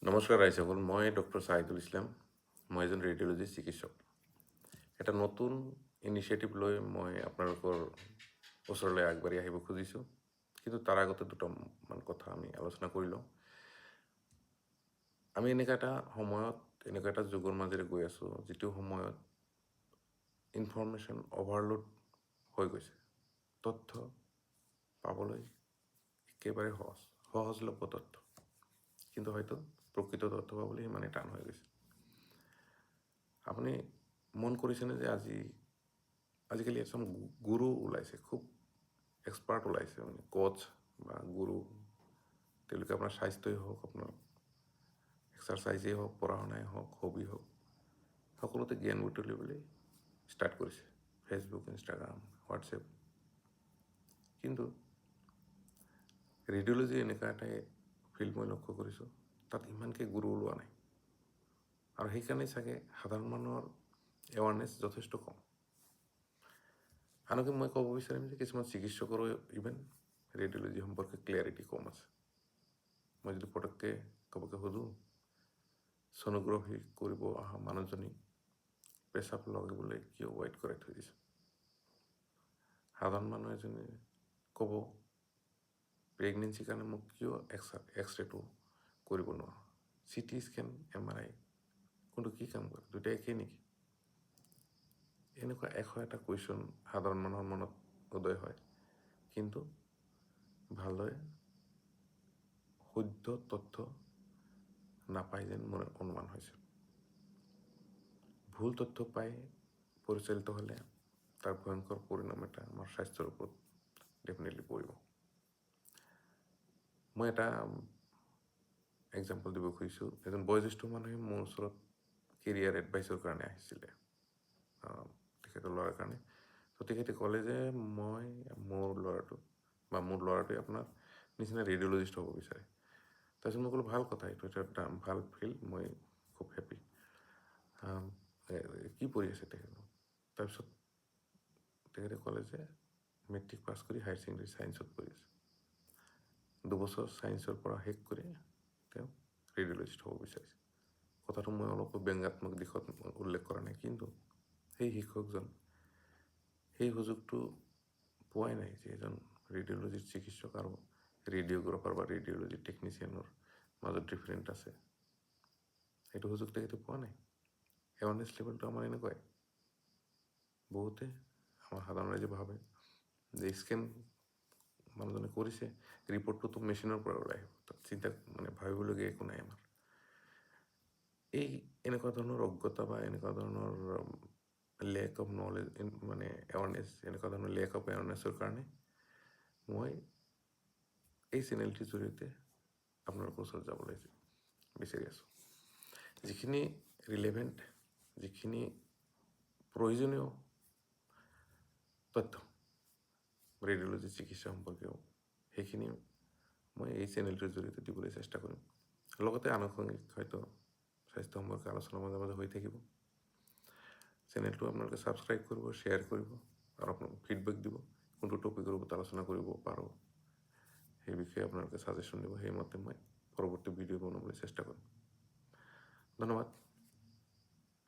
নমস্কাৰ ৰাইজসকল, মই ডক্টৰ ছাহিদুল ইছলাম। মই এজন ৰেডিঅ'লজি চিকিৎসক। এটা নতুন ইনিচিয়েটিভ লৈ মই আপোনালোকৰ ওচৰলৈ আগবাঢ়ি আহিব খুজিছোঁ, কিন্তু তাৰ আগতে দুটামান কথা আমি আলোচনা কৰি লওঁ। আমি এনেকুৱা এটা যুগৰ মাজেৰে গৈ আছোঁ, যিটো সময়ত ইনফৰমেশ্যন অভাৰলোড হৈ গৈছে। তথ্য পাবলৈ একেবাৰে সহজলভ্য তথ্য, কিন্তু হয়তো প্ৰকৃত তথ্য পাবলৈ ইমানেই টান হৈ গৈছে। আপুনি মন কৰিছেনে যে আজিকালি এজন গুৰু ওলাইছে, খুব এক্সপাৰ্ট ওলাইছে, মানে কোচ বা গুৰু। তেওঁলোকে আপোনাৰ স্বাস্থ্যই হওক, আপোনাৰ এক্সাৰচাইজেই হওক, পঢ়া শুনাই হওক, হবি হওক, সকলোতে জ্ঞান বুটলিবলৈ ষ্টাৰ্ট কৰিছে। Facebook, Instagram, WhatsApp. কিন্তু ৰেডিঅ'লজি এনেকুৱা এটাই ফিল্ড মই লক্ষ্য কৰিছোঁ, তাত ইমানকৈ গুৰু ওলোৱা নাই। আৰু সেইকাৰণে চাগে সাধাৰণ মানুহৰ এৱাৰনেছ যথেষ্ট কম। আনকি মই ক'ব বিচাৰিম যে কিছুমান চিকিৎসকৰো ইভেন ৰেডিঅ'লজি সম্পৰ্কে ক্লিয়াৰিটি কম আছে। মই যদি পটককৈ ক'বকৈ সোধোঁ, ছ'নোগ্ৰাফি কৰিব অহা মানুহজনী পেচাব লগাবলৈ কিয় ৱেইট কৰাই থৈ দিছে? সাধাৰণ মানুহ এজনে ক'ব, প্ৰেগনেঞ্চিৰ কাৰণে মোক কিয় এক্সৰেটো কৰিব নোৱাৰোঁ? CT স্কেন, MRI কোনটো কি কাম কৰে? দুটা একেই নেকি? এনেকুৱা 100টা কুৱেশ্যন সাধাৰণ মানুহৰ মনত উদয় হয়, কিন্তু ভালদৰে শুদ্ধ তথ্য নাপায় যেন মোৰ অনুমান হৈছে। ভুল তথ্য পাই পৰিচালিত হ'লে তাৰ ভয়ংকৰ পৰিণাম এটা আমাৰ স্বাস্থ্যৰ ওপৰত ডেফিনেটলি পৰিব। মই এটা এক্সাম্পল দিব খুজিছোঁ। এজন বয়োজ্যেষ্ঠ মানুহে মোৰ ওচৰত কেৰিয়াৰ এডভাইচৰ কাৰণে আহিছিলে, তেখেতৰ ল'ৰাৰ কাৰণে। তো তেখেতে ক'লে যে মোৰ ল'ৰাটোৱে আপোনাৰ নিচিনা ৰেডিঅ'লজিষ্ট হ'ব বিচাৰে। তাৰপিছত মই ক'লোঁ, ভাল কথা, এইটো এটা ভাল ফিল্ড, মই খুব হেপ্পী। কি পঢ়ি আছে তেখেতে? তাৰপিছত তেখেতে ক'লে যে মেট্ৰিক পাছ কৰি হায়াৰ ছেকেণ্ডেৰী ছায়েন্সত পঢ়ি আছে। 2 বছৰ ছায়েন্সৰ পৰা শেষ কৰি তেওঁ ৰেডিঅ'লজিষ্ট হ'ব বিচাৰিছে। কথাটো মই অলপ ব্যংগাত্মক দিশত উল্লেখ কৰা নাই, কিন্তু সেই শিক্ষকজন সেই সুযোগটো পোৱাই নাই যে এজন ৰেডিঅ'লজিৰ চিকিৎসক আৰু ৰেডিঅ'গ্ৰাফাৰ বা ৰেডিঅ'লজি টেকনিচিয়ানৰ মাজত ডিফাৰেণ্ট আছে। সেইটো সুযোগ তেখেতে পোৱা নাই। এৱাৰনেছ লেভেলটো আমাৰ এনেকুৱাই। বহুতে আমাৰ সাধাৰণ ৰাইজে ভাবে যে স্কেন মানুহজনে কৰিছে, ৰিপৰ্টটোতো মেচিনৰ পৰা ওলাই আহিব, তাত ভাবিবলগীয়া একো নাই আমাৰ। এনেকুৱা ধৰণৰ অজ্ঞতা বা এনেকুৱা ধৰণৰ লেক অফ নলেজ, এৱাৰনেছ, এনেকুৱা ধৰণৰ লেক অফ এৱাৰনেছৰ কাৰণে মই এই চেনেলটিৰ জৰিয়তে আপোনালোকৰ ওচৰত যাবলৈ বিচাৰি আছোঁ। যিখিনি ৰিলেভেণ্ট, যিখিনি প্ৰয়োজনীয় তথ্য ৰেডিঅ'লজি চিকিৎসা সম্পৰ্কীয়, সেইখিনি মই এই চেনেলটোৰ জৰিয়তে দিবলৈ চেষ্টা কৰিম। লগতে আনুষংগিক হয়তো স্বাস্থ্য সম্পৰ্কে আলোচনা মাজে মাজে হৈ থাকিব। চেনেলটো আপোনালোকে ছাবস্ক্ৰাইব কৰিব, শ্বেয়াৰ কৰিব আৰু আপোনালোকে ফিডবেক দিব, কোনটো টপিকৰ ওপৰত আলোচনা কৰিব পাৰোঁ সেই বিষয়ে আপোনালোকে ছাজেশ্যন দিব। সেইমতে মই পৰৱৰ্তী ভিডিঅ' বনাবলৈ চেষ্টা কৰিম। ধন্যবাদ।